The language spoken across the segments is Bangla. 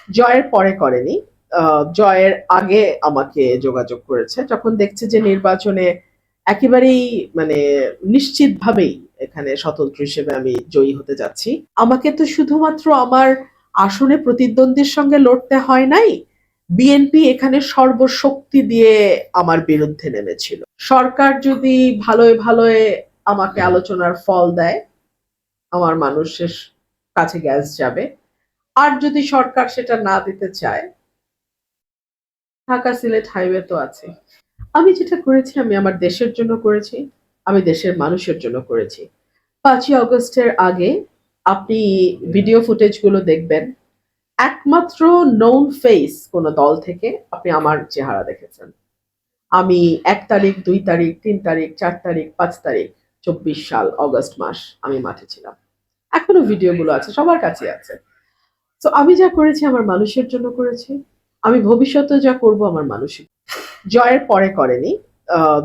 জয়ের পরে করেনি। জয়ের আগে আমাকে যোগাযোগ করেছে। যখন দেখছে যে নির্বাচনে একেবারেই মানে নিশ্চিতভাবেই এখানে স্বতন্ত্র হিসেবে আমি জয়ী হতে যাচ্ছি। আমাকে তো শুধুমাত্র আমার আসনে প্রতিদ্বন্দ্বীর সঙ্গে লড়তে হয় নাই। বিএনপি এখানে সর্বশক্তি দিয়ে আমার বিরুদ্ধে নেমেছিল। সরকার যদি ভালোয় ভালোয় আমাকে আলোচনার ফল দেয়, আমার মানুষের কাছে গ্যাস যাবে। আর যদি সরকার সেটা না দিতে চায়, ঢাকা সিলেট হাইওয়ে তো আছে। আমি যেটা করেছি আমি আমার দেশের জন্য করেছি, আমি দেশের মানুষের জন্য করেছি। ৫ই অগস্টের আগে আপনি ভিডিও ফুটেজ গুলো দেখবেন, একমাত্র নোন ফেস কোন দল থেকে আপনি আমার চেহারা দেখেছেন। আমি ১ তারিখ, ২ তারিখ, ৩ তারিখ, ৪ তারিখ, ৫ তারিখ ২৪ সাল অগস্ট মাস আমি মাঠে ছিলাম। এখনো ভিডিওগুলো আছে, সবার কাছে আছে। তো আমি যা করেছি আমার মানুষের জন্য করেছি। আমি ভবিষ্যতেও যা করব আমার মানুষের। জয়ের পরে করেনি।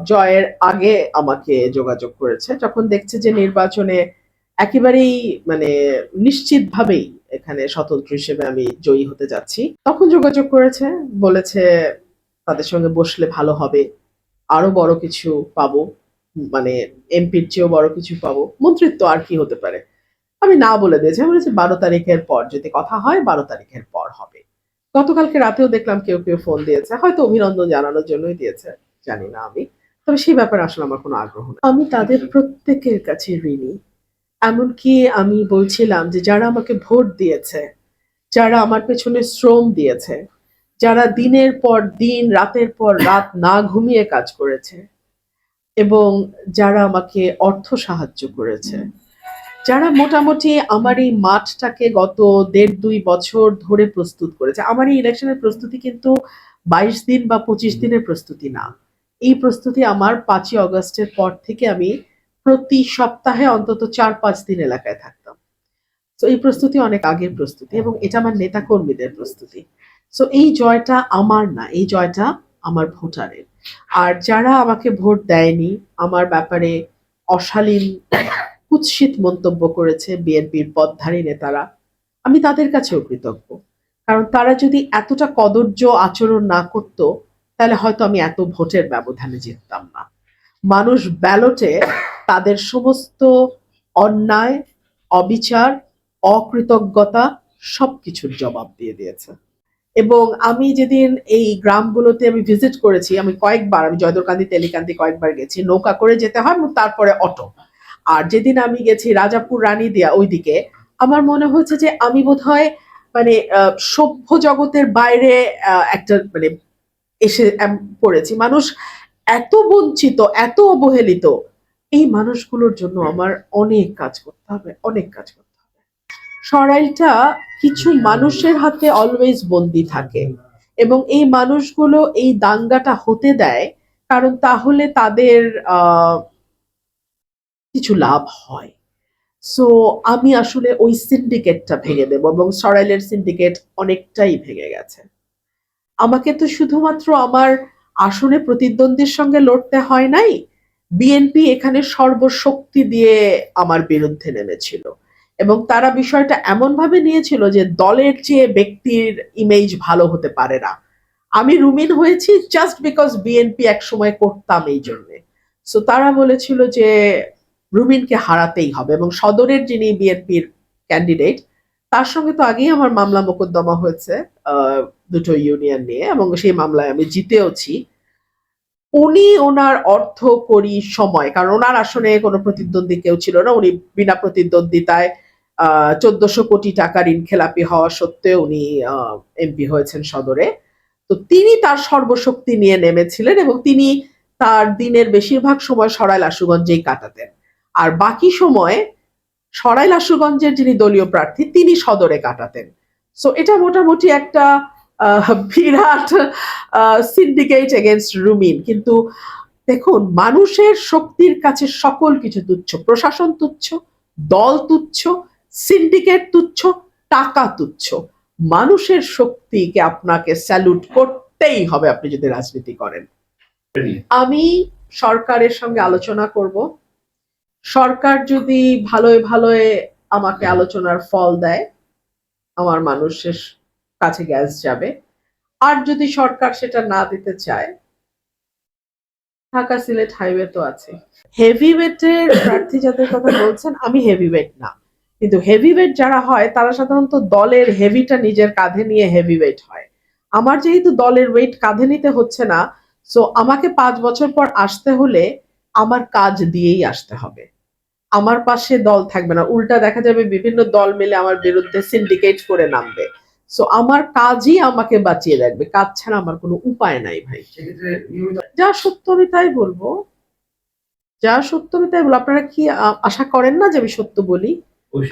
জয়ের আগে আমাকে যোগাযোগ করেছে। যখন দেখছে যে নির্বাচনে একেবারেই মানে নিশ্চিতভাবেই এখানে স্বতন্ত্র হিসেবে আমি জয়ী হতে যাচ্ছি। তখন যোগাযোগ করেছে, বলেছে তাদের সঙ্গে বসলে ভালো হবে। আরো বড় কিছু পাবো। মানে এমপির চেয়েও বড় কিছু পাবো। মন্ত্রিত্ব আর কি হতে পারে? আমি না বলে দিয়েছি। আমি বলেছি ১২ তারিখের পর যদি কথা হয় ১২ তারিখের পর হবে। গতকালকে রাতেও দেখলাম কেউ ফোন দিয়েছে। হয়তো অভিনন্দন জানানোর জন্যই দিয়েছে। জানি না আমি। তবে সেই ব্যাপারে আসলে আমার কোনো আগ্রহ নেই। আমি তাদের প্রত্যেকের কাছে ঋণী। এমনকি আমি বলছিলাম যে যারা আমাকে ভোট দিয়েছে, যারা আমার পেছনে শ্রম দিয়েছে, যারা দিনের পর দিন, রাতের পর রাত না ঘুমিয়ে কাজ করেছে এবং যারা আমাকে অর্থ সাহায্য করেছে, যারা মোটামুটি আমার এই মাঠটাকে গত ১.৫-২ বছর ধরে প্রস্তুত করেছে। আমার এই ইলেকশনের প্রস্তুতি কিন্তু ২২ দিন বা ২৫ দিনের প্রস্তুতি না। এই প্রস্তুতি আমার ৫ই অগস্টের পর থেকে আমি প্রতি সপ্তাহে অন্তত ৪-৫ দিন এলাকায় থাকতাম। সো এই প্রস্তুতি অনেক আগের প্রস্তুতি এবং এটা আমার নেতাকর্মীদের প্রস্তুতি। সো এই জয়টা আমার না, এই জয়টা আমার ভোটারের। আর যারা আমাকে ভোট দেয়নি, আমার ব্যাপারে অশালীন কুৎসিত মন্তব্য করেছে বিএনপির পদধারী নেতারা, আমি তাদের কাছেও কৃতজ্ঞ। কারণ তারা যদি এতটা কদর্য আচরণ না করত, তাহলে হয়তো আমি এত ভোটের ব্যবধানে জিততাম না। মানুষ ব্যালটে তাদের সমস্ত অন্যায়, অবিচার, অকৃতজ্ঞতা সবকিছুর জবাব দিয়ে দিয়েছে। এবং আমি যেদিন এই গ্রামগুলোতে আমি ভিজিট করেছি, আমি কয়েকবার, আমি জয়দরকান্দি, তেলিকান্দি কয়েকবার গেছি। নৌকা করে যেতে হয় এবং তারপরে অটো। আর যেদিন আমি গেছি রাজাপুর রানীদিয়া ওইদিকে, আমার মনে হয়েছে যে আমি বোধহয় মানে সভ্য জগতের বাইরে একটা মানে এসে পড়েছি। মানুষ এত বঞ্চিত, এত অবহেলিত। এই মানুষগুলোর জন্য আমার অনেক কাজ করতে হবে, অনেক কাজ করতে হবে। সরাইলটা কিছু মানুষের হাতে অলওয়েজ বন্দী থাকে এবং এই মানুষগুলো এই দাঙ্গাটা হতে দেয়, কারণ তাহলে তাদের কিছু লাভ হয়। সো আমি আসলে ওই সিন্ডিকেটটা ভেঙে দেব এবং সরাইলের সিন্ডিকেট অনেকটাই ভেঙে গেছে। আমাকে তো শুধুমাত্র আমার আসনে প্রতিদ্বন্দ্বীর সঙ্গে লড়তে হয় নাই। বিএনপি এখানে সর্বশক্তি দিয়ে আমার বিরুদ্ধে নেমেছিল এবং তারা বিষয়টা এমনভাবে নিয়েছিল যে দলের চেয়ে ব্যক্তির ইমেজ ভালো হতে পারে না। আমি রুমিন হয়েছি জাস্ট বিকজ বিএনপি একসময় করতাম এই জন্যে। সো তারা বলেছিল যে রুমিনকে হারাতেই হবে এবং সদরের যিনি বিএনপির ক্যান্ডিডেট, তার সঙ্গে তো আগেই আমার মামলা মোকদ্দমা হয়েছে দুটো ইউনিয়ন নিয়ে এবং সেই মামলায় আমি জিতেওছি। উনি ওনার অর্থ করি সময়, কারণ ওনার আসনে কোনো প্রতিদ্বন্দ্বী কেউ ছিল না, উনি বিনা প্রতিদ্বন্দ্বিতায় ১৪০০ কোটি টাকা ঋণ খেলাপি হওয়া সত্ত্বেও উনি এমপি হয়েছেন সদরে। তো তিনি তার সর্বশক্তি নিয়ে নেমেছিলেন এবং তিনি তার দিনের বেশিরভাগ সময় সরাইল আশুগঞ্জেই কাটাতেন। আর বাকি সময় সরাইল আশুগঞ্জের যিনি দলীয় প্রার্থী তিনি সদরে কাটাতেন। সো এটা মোটামুটি একটা বিরাট সিন্ডিকেট এগেইনস্ট রুমিন। কিন্তু দেখুন, মানুষের শক্তির কাছে সকল কিছু তুচ্ছ। প্রশাসন তুচ্ছ, দল তুচ্ছ, সিন্ডিকেট তুচ্ছ, টাকা তুচ্ছ। মানুষের শক্তিকে আপনাকে স্যালুট করতেই হবে আপনি যদি রাজনীতি করেন। আমি সরকারের সঙ্গে আলোচনা করব। সরকার যদি ভালোয় ভালোয় আমাকে আলোচনার ফল দেয়, আমার মানুষের কাছে গ্যাস যাবে। আর যদি সরকার সেটা না দিতে চায়, ঢাকা সিলেট হাইওয়ে তো আছে। হেভি ওয়েটের প্রার্থী যাদের কথা বলছেন, আমি হেভি ওয়েট না, কিন্তু হেভি ওয়েট যারা হয় তারা সাধারণত দলের হেভিটা নিজের কাঁধে নিয়ে হেভি ওয়েট হয়। আমার যেহেতু দলের ওয়েট কাঁধে নিতে হচ্ছে না, সো আমাকে 5 বছর পর আসতে হলে আমার কাজ দিয়েই আসতে হবে। আমার পাশে দল থাকবে না, উল্টা দেখা যাবে বিভিন্ন দল মিলে আমার বিরুদ্ধে সিন্ডিকেট করে নামবে। সো আমার কাজই আমাকে বাঁচিয়ে রাখবে, কাজ ছাড়া আমার কোনো উপায় নাই ভাই। যা সত্য আমি তাই বলবো, যা সত্য আমি তাই বলবো। আপনারা কি আশা করেন না যে আমি সত্য বলি?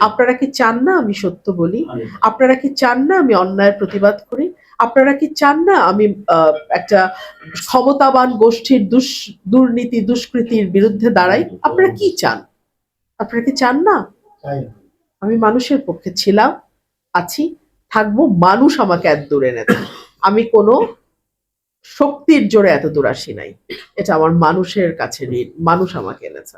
আপনারা কি চান না আমি সত্য বলি? আপনারা কি চান না আমি অন্যায়ের প্রতিবাদ করি? আপনারা কি চান না আমি একটা ক্ষমতাবান গোষ্ঠীর দুর্নীতি দুষ্কৃতির বিরুদ্ধে দাঁড়াই? আপনারা কি চান? আপনারা কি চান না? আমি মানুষের পক্ষে ছিলাম, আছি, থাকবো। মানুষ আমাকে এত দূর এনেছে, আমি কোনো শক্তির জোরে এত দূর আসি নাই। এটা আমার মানুষের কাছে ঋণ, মানুষ আমাকে এনেছে।